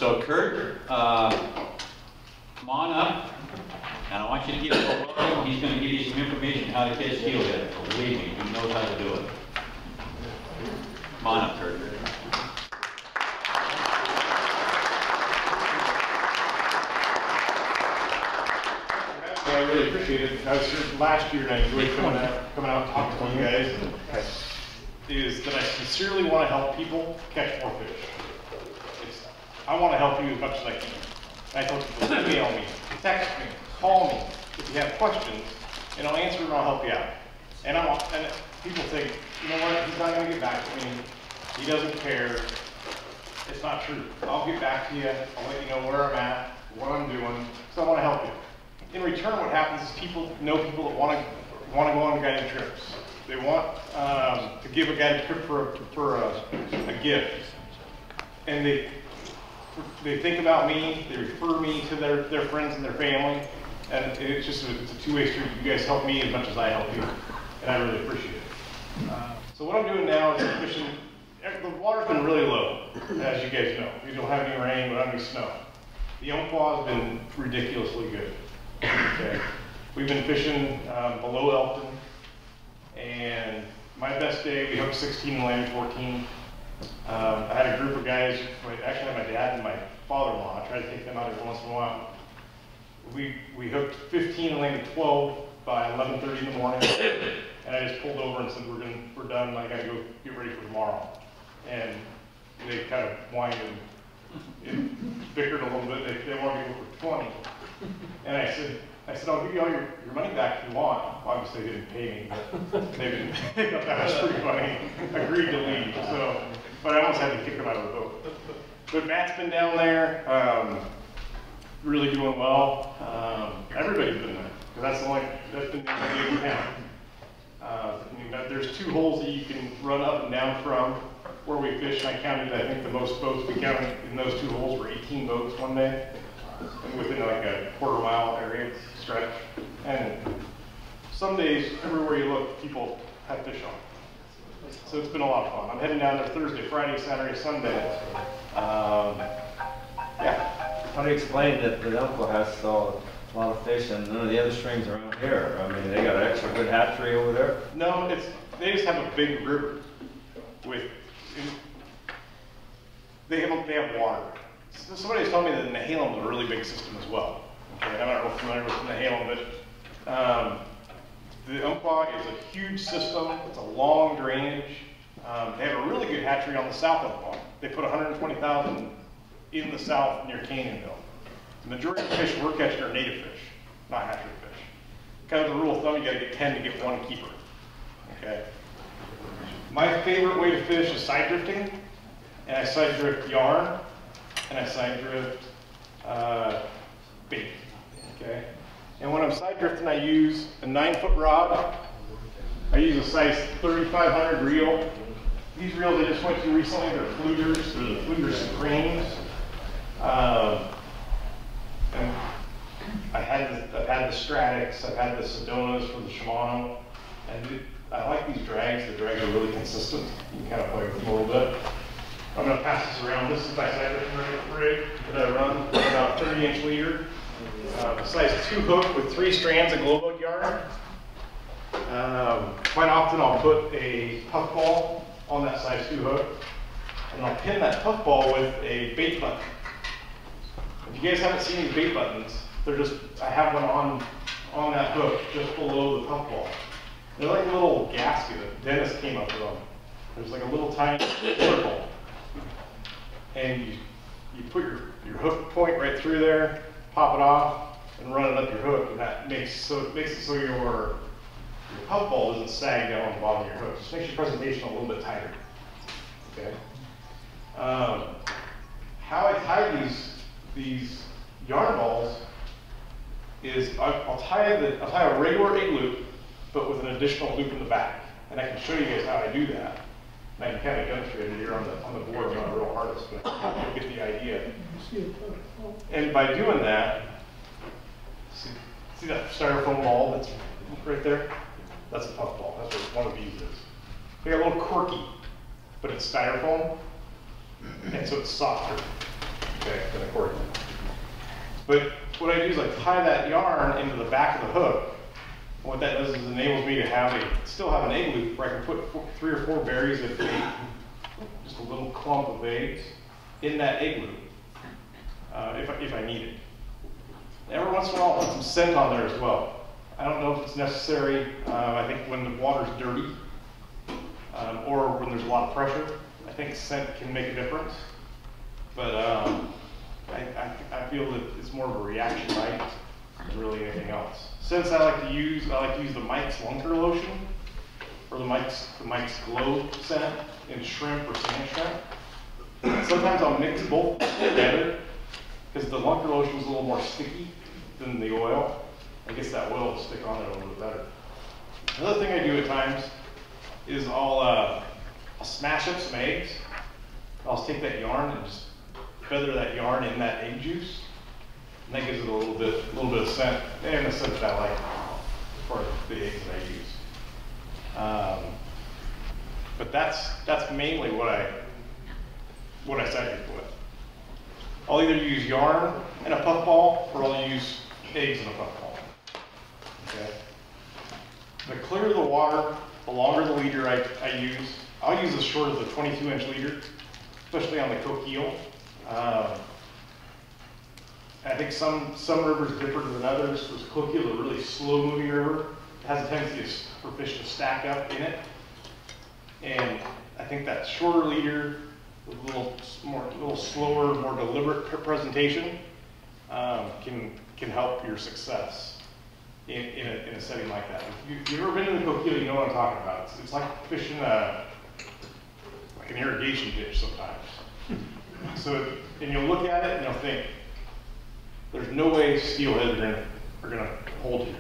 So Curt, come on up, and I want you to give him a welcome. He's going to give you some information how to catch steelhead. Believe me, he knows how to do it. Come on up, Curt. I really appreciate it. I was here last year and I enjoyed coming out and talking to you guys. Is that I sincerely want to help people catch more fish. I want to help you as much as I can. I tell people, email me, text me, call me if you have questions, and I'll answer and I'll help you out. And people think, you know what, he's not going to get back to me. He doesn't care. It's not true. I'll get back to you. I'll let you know where I'm at, what I'm doing. So I want to help you. In return, what happens is people that want to go on guided trips. They want to give a guided trip for a gift, and they think about me. They refer me to their friends and their family, and it's a two-way street. You guys help me as much as I help you, and I really appreciate it. So what I'm doing now is fishing. The water's been really low, as you guys know. We don't have any rain, we don't have any snow. The umpqua has been ridiculously good. Okay. We've been fishing below Elton, and my best day, we hooked 16 and landed 14. I had a group of guys, actually I had my dad and my father-in-law. I tried to take them out every once in a while. We hooked 15 and landed 12 by 11:30 in the morning, and I just pulled over and said, we're done, I gotta go get ready for tomorrow. And they kind of whined and bickered a little bit. They wanted me to go for 20. And I said, I'll give you all your money back if you want. Obviously, they didn't pay me, but they thought that was pretty funny. Agreed to leave, so, but I almost had to kick them out of the boat. But Matt's been down there, really doing well. Everybody's been there, because that's been the only game in town. There's 2 holes that you can run up and down from where we fish, and I counted, I think the most boats we counted in those 2 holes were 18 boats one day. And within like a quarter-mile area stretch. And some days, everywhere you look, people have fish on. So it's been a lot of fun. I'm heading down there Thursday, Friday, Saturday, Sunday. Yeah. How do you explain that the umpqua has a lot of fish and none of the other streams around here? I mean, they got an extra good hatchery over there? No, they just have a big river with, they have water. Somebody was telling me that Nehalem is a really big system as well. Okay, I'm not real familiar with Nehalem, but the umpqua is a huge system. It's a long drainage. They have a really good hatchery on the south umpqua. They put 120,000 in the south near Canyonville. The majority of the fish we're catching are native fish, not hatchery fish. Kind of the rule of thumb, you got to get 10 to get 1 keeper. Okay. My favorite way to fish is side drifting, and I side drift yarn. And I side drift bait, okay? And when I'm side drifting, I use a 9-foot rod. I use a size 3500 reel. These reels I just went to recently, they're Flugers. They're the Fluger Supremes. And I've had the Stratix, I've had the Sedonas for the Shimano. And I like these drags. The drags are really consistent. You can kind of play with them a little bit. I'm going to pass this around. This is my side drifting rig that I run, about 30-inch leader. A size 2 hook with 3 strands of glow bug yarn. Quite often I'll put a puffball on that size 2 hook, and I'll pin that puffball with a bait button. If you guys haven't seen these bait buttons, I have one on that hook just below the puffball. They're like a little gasket that Dennis came up with them. There's like a little tiny circle. And you put your hook point right through there, pop it off, and run it up your hook, and that makes it so your puffball doesn't sag down on the bottom of your hook. Just makes your presentation a little bit tighter. Okay. How I tie these yarn balls is I'll tie a regular egg loop, but with an additional loop in the back, and I can show you guys how I do that. And I can kind of demonstrate it here on the board. I'm not a real artist, but you'll get the idea. And by doing that, see that styrofoam ball that's right there? That's a puff ball. That's what one of these is. They got a little quirky, but it's styrofoam, and so it's softer. Okay, then accordingly. But what I do is I tie that yarn into the back of the hook. What that does is enables me to still have an egg loop where I can put 3 or 4 berries of egg, just a little clump of eggs, in that egg loop, if I need it. Every once in a while, I'll put some scent on there as well. I don't know if it's necessary. I think when the water's dirty, or when there's a lot of pressure, I think scent can make a difference. But I feel that it's more of a reaction bite than really anything else. Since I like to use the Mike's Lunker lotion, or the Mike's Glow scent in shrimp or sand shrimp. Sometimes I'll mix both together because the Lunker lotion is a little more sticky than the oil. I guess that oil will stick on it a little bit better. Another thing I do at times is I'll smash up some eggs. I'll just take that yarn and just feather that yarn in that egg juice. And that gives it a little bit of scent, and the scent that I like for the eggs that I use. But that's mainly what I cycle with. I'll either use yarn in a puffball, or I'll use eggs in a puffball. Okay. The clearer the water, the longer the leader I use. I'll use as short as a 22-inch leader, especially on the coquille. I think some rivers are different than others. This coquille is a really slow-moving river. It has a tendency for fish to stack up in it. And I think that shorter leader, with a little slower, more deliberate presentation, can help your success in a setting like that. If you've ever been to the coquille, you know what I'm talking about. It's like fishing like an irrigation ditch sometimes. So, and you'll look at it and you'll think, there's no way steelhead are gonna hold here.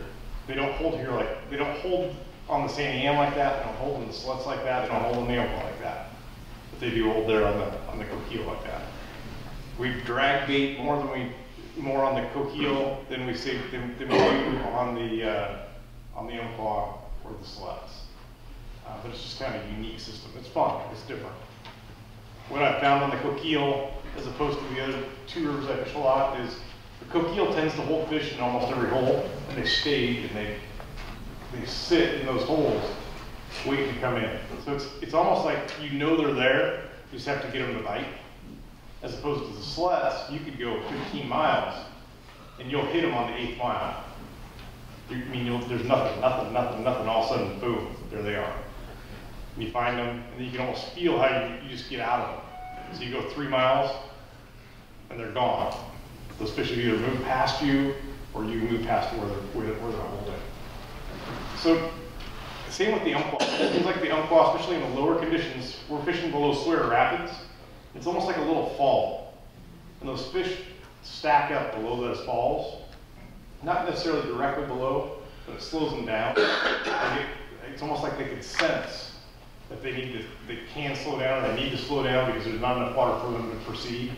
They don't hold here they don't hold on the Sandy Am like that. They don't hold in the sluts like that. They don't hold in the Omaha like that. But they do hold there on the coquille like that. We drag bait more on the coquille than we do on the Omaha or the sluts. But it's just kind of a unique system. It's fun. It's different. What I've found on the coquille, as opposed to the other 2 rivers I fish a lot, is the coquille tends to hold fish in almost every hole, and they stay and they sit in those holes waiting to come in. So it's almost like you know they're there, you just have to get them to bite. As opposed to the sluts, you could go 15 miles and you'll hit them on the 8th mile. There's nothing, all of a sudden, boom, there they are. And you find them, and then you can almost feel how you just get out of them. So you go 3 miles, and they're gone. Those fish have either moved past you, or you move past where they're holding. So, same with the umpqua. It seems like the umpqua, especially in the lower conditions, we're fishing below Sawyer Rapids. It's almost like a little fall. And those fish stack up below those falls. Not necessarily directly below, but it slows them down. It's almost like they can sense that they can slow down, or they need to slow down because there's not enough water for them to proceed.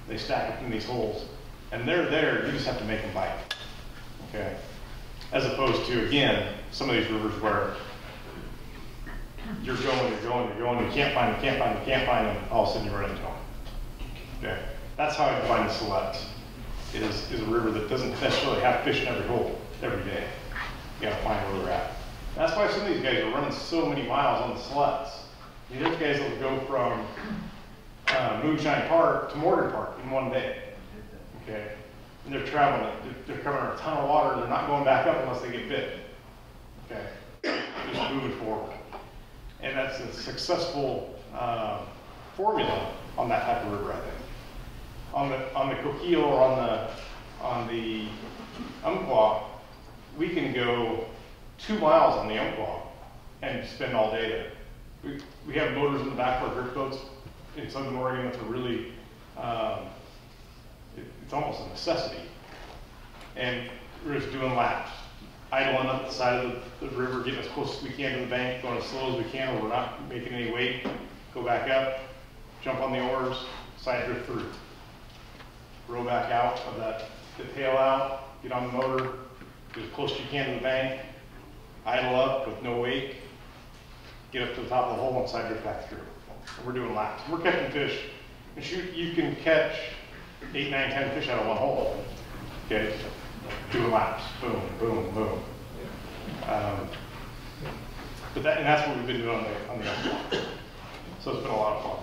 They stack up in these holes. And they're there, you just have to make them bite. Okay? As opposed to, again, some of these rivers where you're going, you can't find them, all of a sudden you run into them. Okay? That's how I define the Select. It is a river that doesn't necessarily have fish in every hole every day. You gotta find where they're at. That's why some of these guys are running so many miles on the sluts. There's guys that will go from Moonshine Park to Morgan Park in one day. Okay, and they're traveling. They're covering a ton of water. They're not going back up unless they get bit. Okay, just moving forward, and that's a successful formula on that type of river, I think. On the coquille or on the Umpqua, we can go 2 miles on the Umpqua and spend all day there. We have motors in the back of our drift boats in Southern Oregon. That's a really, it's almost a necessity. And we're just doing laps, idling up the side of the river, getting as close as we can to the bank, going as slow as we can where we're not making any weight, go back up, jump on the oars, side drift through. Row back out of that, the tail out, get on the motor, get as close as you can to the bank, idle up with no weight, get up to the top of the hole and side drift back through. And we're doing laps. We're catching fish. And shoot, you can catch 8, 9, 10 fish out of one hole. Okay, doing laps, boom, boom, boom. And that's what we've been doing on the so it's been a lot of fun.